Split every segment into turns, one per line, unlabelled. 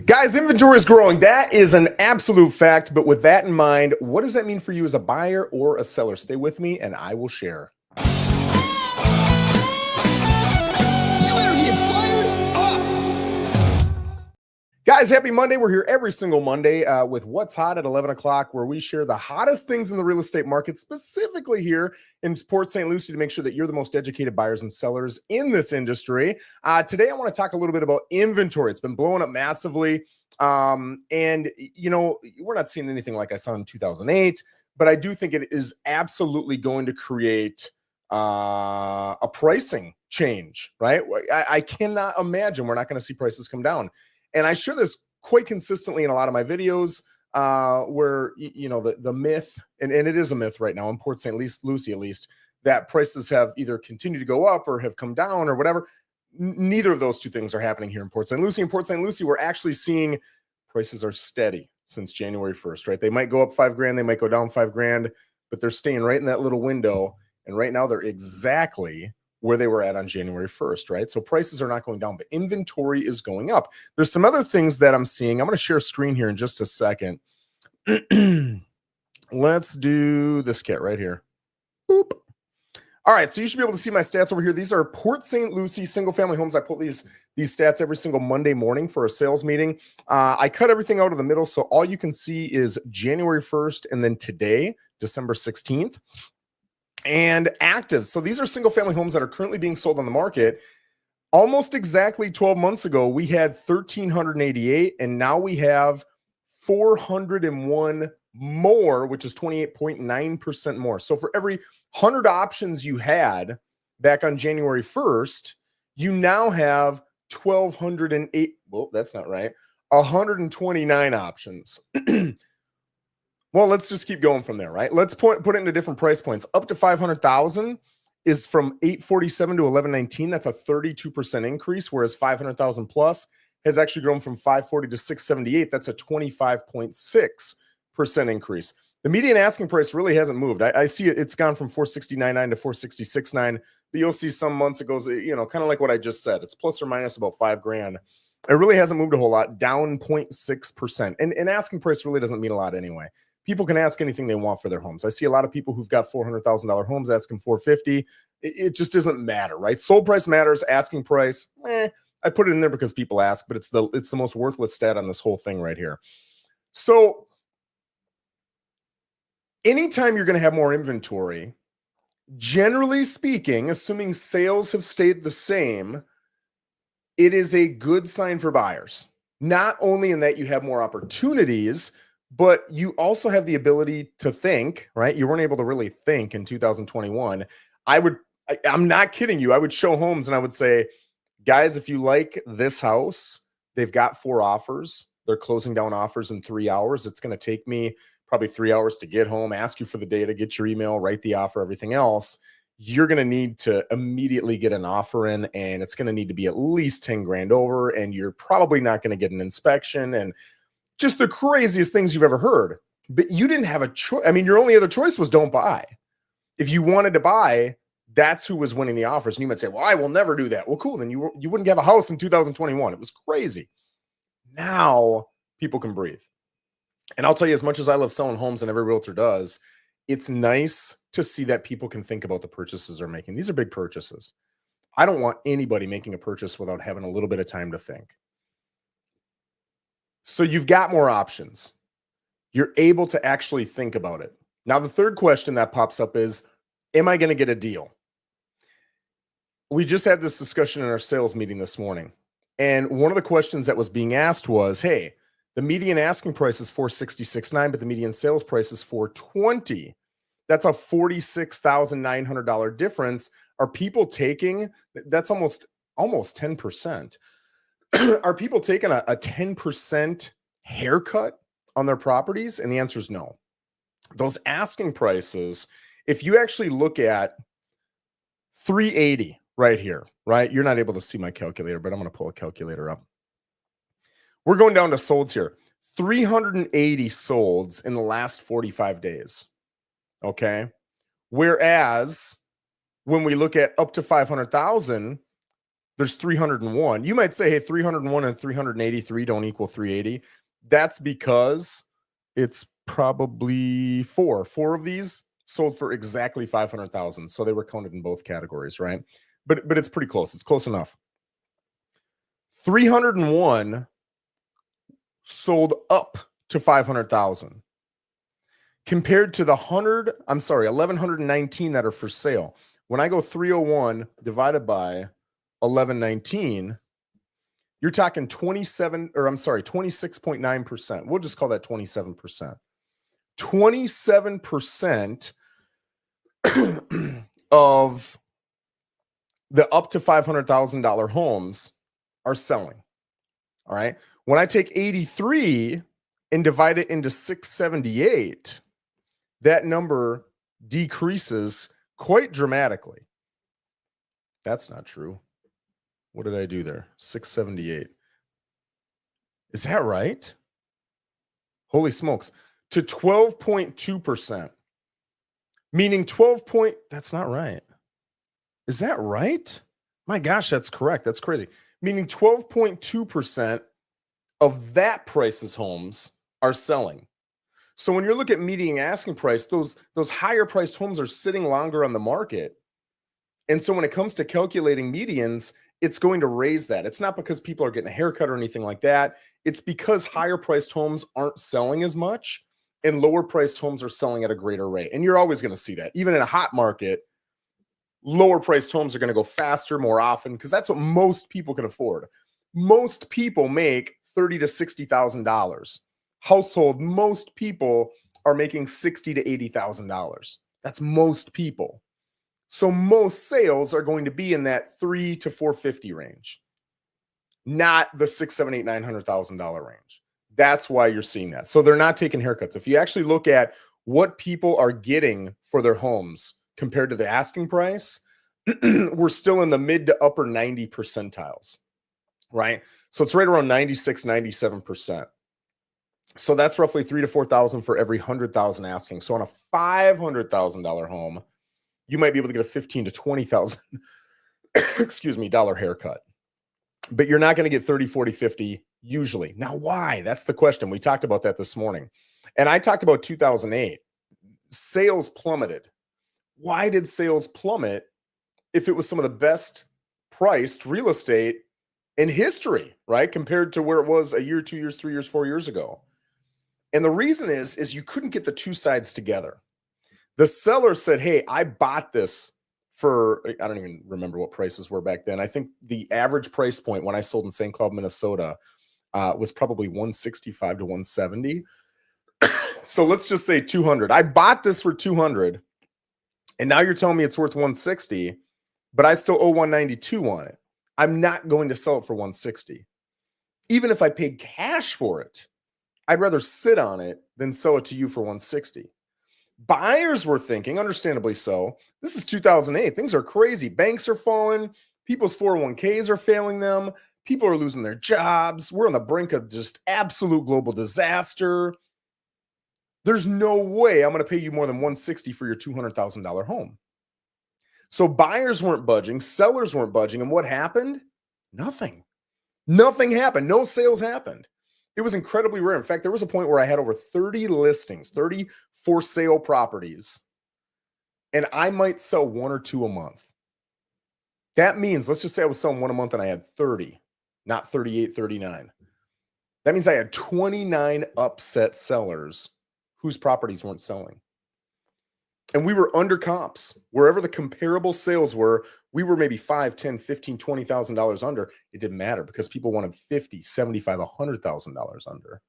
Guys, inventory is growing. That is an absolute fact. But with that in mind, what does that mean for you as a buyer or a seller? Stay with me and I will share.
You better get fired up.
Guys, happy Monday. We're here every single Monday with What's Hot at 11 o'clock, where we share the hottest things in the real estate market, specifically here in Port St Lucie, to make sure that you're the most educated buyers and sellers in this industry. Today, I want to talk a little bit about inventory. It's been blowing up massively. And, you know, we're not seeing anything like I saw in 2008, but I do think it is absolutely going to create a pricing change, right? I cannot imagine we're not going to see prices come down. And I share this quite consistently in a lot of my videos where, you know, the myth, and it is a myth right now in Port St Lucie, at least, that prices have either continued to go up or have come down or whatever. Neither of those two things are happening here in Port St Lucie. In Port St Lucie, we're actually seeing prices are steady since January 1st, right? They might go up $5,000, they might go down $5,000, but they're staying right in that little window. And right now they're exactly where they were at on January 1st, right? So prices are not going down, but inventory is going up. There's some other things that I'm seeing. I'm going to share a screen here in just a second. Let's do this kit right here. Boop. All right, so you should be able to see my stats over here. These are Port St Lucie single-family homes. I pull these stats every single Monday morning for a sales meeting. I cut everything out of the middle, so all you can see is January 1st and then today, December 16th. And active. So these are single-family homes that are currently being sold on the market. Almost exactly 12 months ago, we had 1,388, and now we have 401 more, which is 28.9% more. So for every 100 options you had back on January 1st, you now have 1,208. Well, that's not right. 129 options. Well, let's just keep going from there, right? Let's put it into different price points. Up to 500,000 is from 847 to 1119. That's a 32% increase, whereas 500,000 plus has actually grown from 540 to 678. That's a 25.6% increase. The median asking price really hasn't moved. I see it's gone from 469.9 to 466.9. But you'll see some months it goes, you know, kind of like what I just said. It's plus or minus about $5,000. It really hasn't moved a whole lot, down 0.6%. And asking price really doesn't mean a lot anyway. People can ask anything they want for their homes. I see a lot of people who've got $400,000 homes asking $450,000. It just doesn't matter, right? Sold price matters. Asking price, I put it in there because people ask, but it's the most worthless stat on this whole thing right here. So anytime you're going to have more inventory, generally speaking, assuming sales have stayed the same, it is a good sign for buyers. Not only in that you have more opportunities, but you also have the ability to think, right? You weren't able to really think in 2021. I'm not kidding you. I would show homes and I would say, guys, if you like this house, they've got 4 offers. They're closing down offers in 3 hours. It's going to take me probably 3 hours to get home, ask you for the data, get your email, write the offer, everything else. You're going to need to immediately get an offer in, and it's going to need to be at least 10 grand over, and you're probably not going to get an inspection, and just the craziest things you've ever heard. But you didn't have a choice. I mean, your only other choice was don't buy. If you wanted to buy, that's who was winning the offers. And you might say, well, I will never do that. Well, cool. Then you wouldn't have a house in 2021. It was crazy. Now people can breathe. And I'll tell you, as much as I love selling homes and every realtor does, it's nice to see that people can think about the purchases they're making. These are big purchases. I don't want anybody making a purchase without having a little bit of time to think. So you've got more options. You're able to actually think about it. Now, the third question that pops up is, am I going to get a deal? We just had this discussion in our sales meeting this morning. And one of the questions that was being asked was, hey, the median asking price is $466.9, but the median sales price is $420. That's a $46,900 difference. Are people taking, that's almost 10%. Are people taking a 10% haircut on their properties? And the answer is no. Those asking prices, if you actually look at 380 right here, right? You're not able to see my calculator, but I'm going to pull a calculator up. We're going down to solds here. 380 solds in the last 45 days. Okay. Whereas when we look at up to 500,000, there's 301. You might say, hey, 301 and 383 don't equal 380. That's because it's probably four of these sold for exactly 500,000. So they were counted in both categories, right? But it's pretty close. It's close enough. 301 sold up to 500,000 compared to the 1,119 that are for sale. When I go 301 divided by 1119, you're talking 26.9%. We'll just call that 27%. 27% of the up to $500,000 homes are selling. All right. When I take 83 and divide it into 678, that number decreases quite dramatically. That's not true. What did I do there? 678. Is that right? Holy smokes. To 12.2%. Meaning 12 point, that's not right. Is that right? My gosh, that's correct. That's crazy. Meaning 12.2% of that price's homes are selling. So when you look at median asking price, those higher priced homes are sitting longer on the market. And so when it comes to calculating medians, it's going to raise that. It's not because people are getting a haircut or anything like that. It's because higher priced homes aren't selling as much and lower priced homes are selling at a greater rate. And you're always going to see that. Even in a hot market, lower priced homes are going to go faster more often because that's what most people can afford. Most people make $30,000 to $60,000. Household, most people are making $60,000 to $80,000. That's most people. So most sales are going to be in that $300,000 to $450,000 range, not the $600,000, $700,000, $800,000 range. That's why you're seeing that. So they're not taking haircuts. If you actually look at what people are getting for their homes compared to the asking price, we're still in the mid to upper 90 percentiles, right? So it's right around 96, 97%. So that's roughly $3,000 to $4,000 for every 100,000 asking. So on a $500,000 home, you might be able to get a $15,000 to $20,000, dollar haircut. But you're not going to get 30, 40, 50 usually. Now, why? That's the question. We talked about that this morning. And I talked about 2008. Sales plummeted. Why did sales plummet if it was some of the best priced real estate in history, right? Compared to where it was a year, 2 years, 3 years, 4 years ago. And the reason is you couldn't get the two sides together. The seller said, hey, I bought this for, I don't even remember what prices were back then. I think the average price point when I sold in St. Cloud, Minnesota was probably 165 to 170. So let's just say 200. I bought this for 200 and now you're telling me it's worth 160, but I still owe 192 on it. I'm not going to sell it for 160. Even if I paid cash for it, I'd rather sit on it than sell it to you for 160. Buyers were thinking, understandably so, this is 2008. Things are crazy. Banks are falling. People's 401ks are failing them. People are losing their jobs. We're on the brink of just absolute global disaster. There's no way I'm going to pay you more than 160 for your $200,000 home. So buyers weren't budging. Sellers weren't budging. And what happened? Nothing. Nothing happened. No sales happened. It was incredibly rare. In fact, there was a point where I had over 30 listings, 30 for sale properties, and I might sell one or two a month. That means, let's just say I was selling one a month and I had 30, not 38, 39. That means I had 29 upset sellers whose properties weren't selling. And we were under comps. Wherever the comparable sales were, we were maybe $5,000, $10,000, $15,000, $20,000 under. It didn't matter because people wanted $50,000, $75,000, $100,000 under.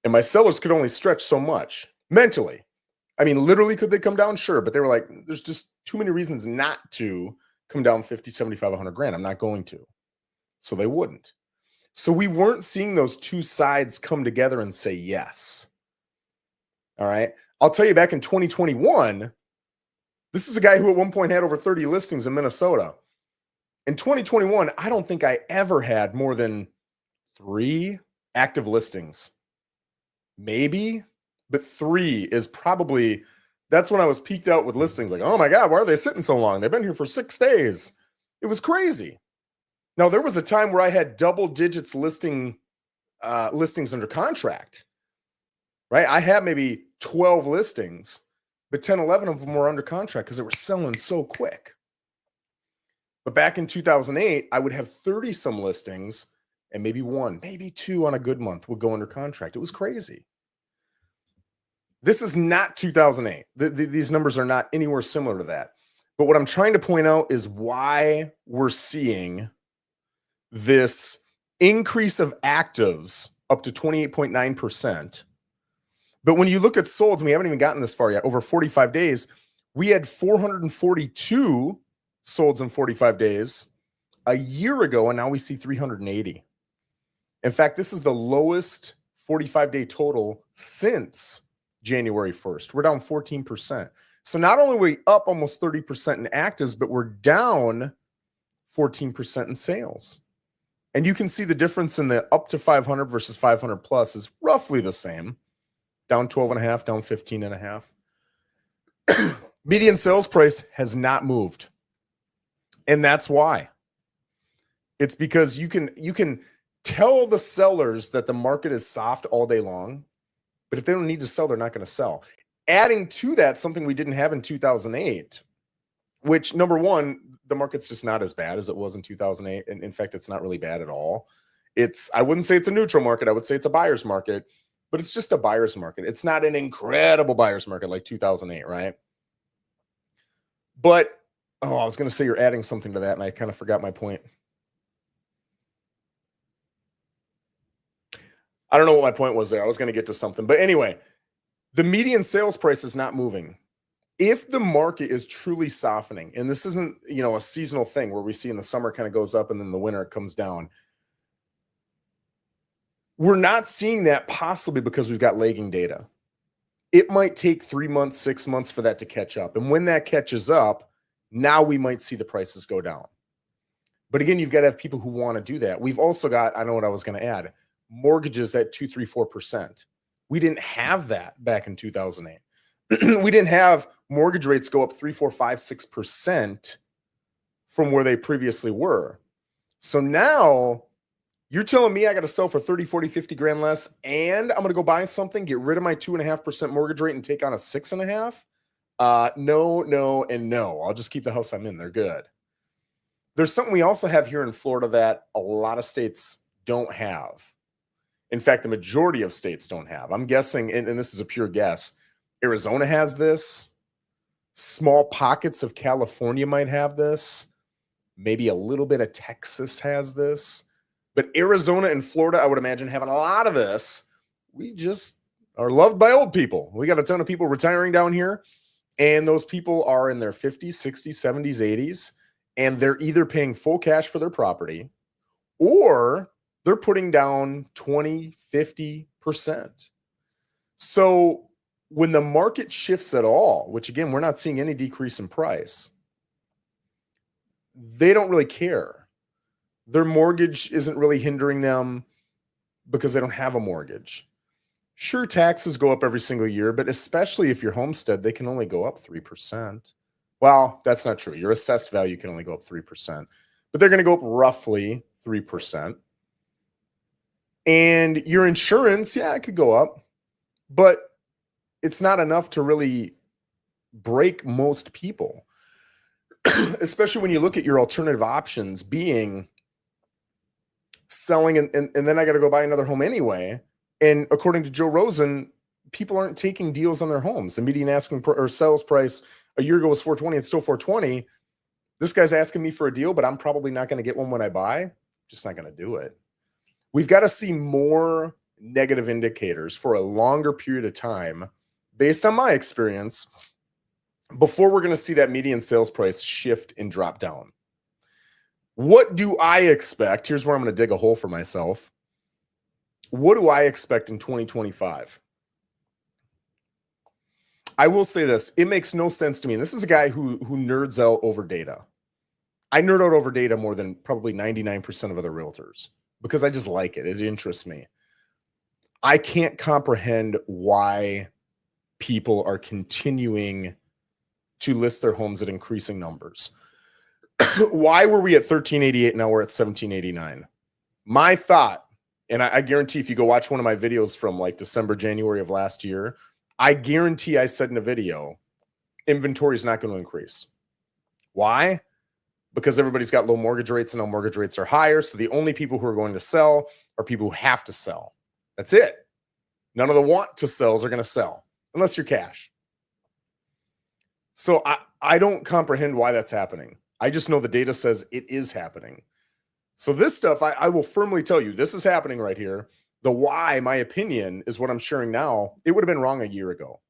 And my sellers could only stretch so much mentally. I mean, literally, could they come down? Sure. But they were like, there's just too many reasons not to come down 50, 75, 100 grand. I'm not going to. So they wouldn't. So we weren't seeing those two sides come together and say yes. All right. I'll tell you, back in 2021, this is a guy who at one point had over 30 listings in Minnesota. In 2021, I don't think I ever had more than 3 active listings. Maybe, but 3 is probably, that's when I was peaked out with listings. Like, oh my God, why are they sitting so long? They've been here for 6 days. It was crazy. Now, there was a time where I had double digits listings under contract, right? I had maybe 12 listings, but 10, 11 of them were under contract because they were selling so quick. But back in 2008, I would have 30 some listings and maybe one, maybe two on a good month would go under contract. It was crazy. This is not 2008. These numbers are not anywhere similar to that. But what I'm trying to point out is why we're seeing this increase of actives up to 28.9%. But when you look at solds, and we haven't even gotten this far yet, over 45 days, we had 442 solds in 45 days a year ago, and now we see 380. In fact, this is the lowest 45-day total since January 1st. We're down 14%. So not only are we up almost 30% in actives, but we're down 14% in sales. And you can see the difference in the up to 500 versus 500 plus is roughly the same. Down 12.5, down 15.5. Median sales price has not moved. And that's why. It's because you can tell the sellers that the market is soft all day long, but if they don't need to sell, they're not going to sell. Adding to that, something we didn't have in 2008, which, number one, the market's just not as bad as it was in 2008. And in fact, it's not really bad at all. I wouldn't say it's a neutral market. I would say it's a buyer's market, but it's just a buyer's market. It's not an incredible buyer's market like 2008, right? But, I was going to say you're adding something to that, and I kind of forgot my point. I don't know what my point was there. I was going to get to something. But anyway, the median sales price is not moving. If the market is truly softening, and this isn't, a seasonal thing where we see in the summer kind of goes up and then the winter it comes down. We're not seeing that possibly because we've got lagging data. It might take 3 months, 6 months for that to catch up. And when that catches up, now we might see the prices go down. But again, you've got to have people who want to do that. We've also got, I know what I was going to add, mortgages at 2, 3, 4%. We didn't have that back in 2008. We didn't have mortgage rates go up 3, 4, 5, 6% from where they previously were. So now you're telling me I got to sell for 30, 40, 50 grand less, and I'm going to go buy something, get rid of my 2.5% mortgage rate and take on a 6.5%? No, and no. I'll just keep the house I'm in. They're good. There's something we also have here in Florida that a lot of states don't have. In fact, the majority of states don't have. I'm guessing, and this is a pure guess, Arizona has this. Small pockets of California might have this. Maybe a little bit of Texas has this. But Arizona and Florida, I would imagine, having a lot of this. We just are loved by old people. We got a ton of people retiring down here, and those people are in their 50s, 60s, 70s, 80s, and they're either paying full cash for their property or they're putting down 20, 50%. So when the market shifts at all, which again, we're not seeing any decrease in price, they don't really care. Their mortgage isn't really hindering them because they don't have a mortgage. Sure, taxes go up every single year, but especially if you're homestead, they can only go up 3%. Well, that's not true. Your assessed value can only go up 3%, but they're going to go up roughly 3%. And your insurance, it could go up, but it's not enough to really break most people, especially when you look at your alternative options being selling and then I got to go buy another home anyway. And according to Joe Rosen, people aren't taking deals on their homes. The median asking or sales price a year ago was $420. It's still $420. This guy's asking me for a deal, but I'm probably not going to get one when I buy. Just not going to do it. We've got to see more negative indicators for a longer period of time, based on my experience, before we're going to see that median sales price shift and drop down. What do I expect? Here's where I'm going to dig a hole for myself. What do I expect in 2025? I will say this. It makes no sense to me. And this is a guy who nerds out over data. I nerd out over data more than probably 99% of other realtors because I just like it. It interests me. I can't comprehend why people are continuing to list their homes at increasing numbers. Why were we at 1388? Now we're at 1789. My thought, and I guarantee if you go watch one of my videos from like December, January of last year, I guarantee I said in a video, inventory is not going to increase. Why? Because everybody's got low mortgage rates and now mortgage rates are higher. So the only people who are going to sell are people who have to sell. That's it. None of the want to sells are going to sell unless you're cash. So I don't comprehend why that's happening. I just know the data says it is happening. So this stuff, I will firmly tell you, this is happening right here. The why, my opinion, is what I'm sharing now. It would have been wrong a year ago.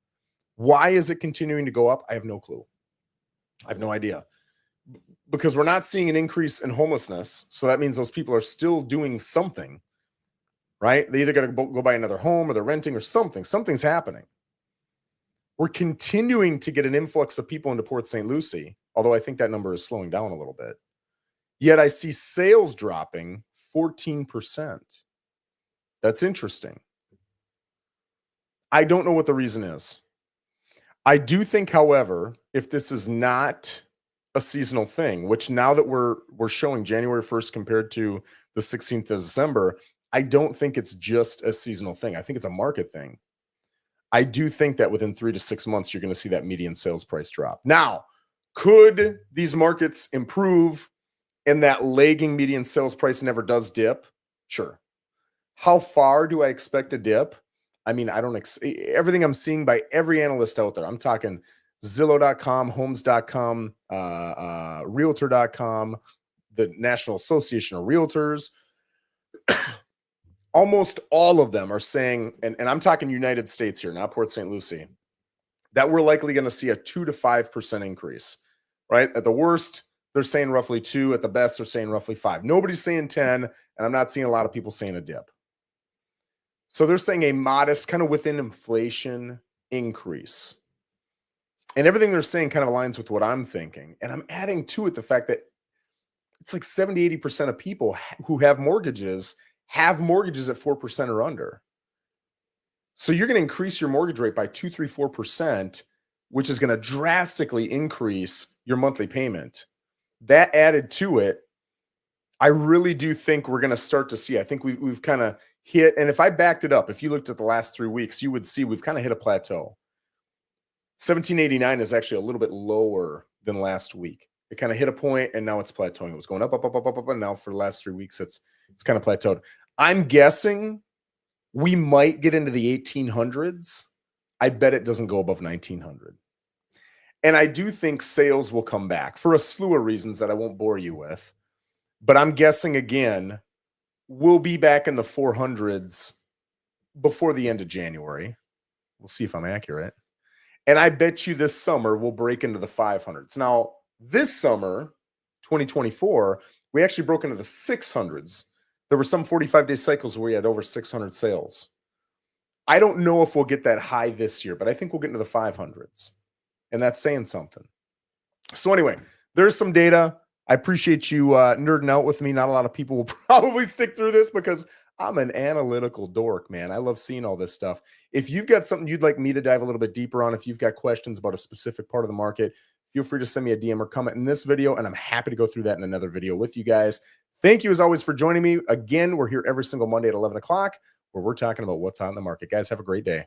Why is it continuing to go up? I have no clue. I have no idea. Because we're not seeing an increase in homelessness. So that means those people are still doing something, right? They either got to go buy another home or they're renting or something. Something's happening. We're continuing to get an influx of people into Port St Lucie, although I think that number is slowing down a little bit. Yet I see sales dropping 14%. That's interesting. I don't know what the reason is. I do think, however, if this is not a seasonal thing, which now that we're showing January 1st compared to the 16th of December, I don't think it's just a seasonal thing. I think it's a market thing. I do think that within 3 to 6 months, you're going to see that median sales price drop. Now, could these markets improve and that lagging median sales price never does dip? Sure. How far do I expect a dip? I mean, I don't everything I'm seeing by every analyst out there. I'm talking Zillow.com, Homes.com, Realtor.com, the National Association of Realtors. Almost all of them are saying, and I'm talking United States here, not Port St Lucie, that we're likely going to see a 2 to 5% increase, right? At the worst, they're saying roughly 2. At the best, they're saying roughly 5. Nobody's saying 10, and I'm not seeing a lot of people saying a dip. So they're saying a modest, kind of within inflation increase. And everything they're saying kind of aligns with what I'm thinking. And I'm adding to it the fact that it's like 70, 80% of people who have mortgages at 4% or under. So you're going to increase your mortgage rate by 2, 3, 4%, which is going to drastically increase your monthly payment. That added to it, I really do think we're going to start to see, I think we've kind of hit, and if I backed it up, if you looked at the last 3 weeks, you would see we've kind of hit a plateau. 1789 is actually a little bit lower than last week. It kind of hit a point and now it's plateauing. It was going up, and now for the last 3 weeks, it's kind of plateaued. I'm guessing we might get into the 1800s. I bet it doesn't go above 1900. And I do think sales will come back for a slew of reasons that I won't bore you with. But I'm guessing, again, we'll be back in the 400s before the end of January. We'll see if I'm accurate. And I bet you this summer we'll break into the 500s. Now, this summer, 2024, we actually broke into the 600s. There were some 45-day cycles where we had over 600 sales. I don't know if we'll get that high this year, but I think we'll get into the 500s. And that's saying something. So anyway, there's some data. I appreciate you nerding out with me. Not a lot of people will probably stick through this because I'm an analytical dork, man. I love seeing all this stuff. If you've got something you'd like me to dive a little bit deeper on, if you've got questions about a specific part of the market, feel free to send me a DM or comment in this video, and I'm happy to go through that in another video with you guys. Thank you, as always, for joining me. Again, we're here every single Monday at 11 o'clock where we're talking about what's on the market. Guys, have a great day.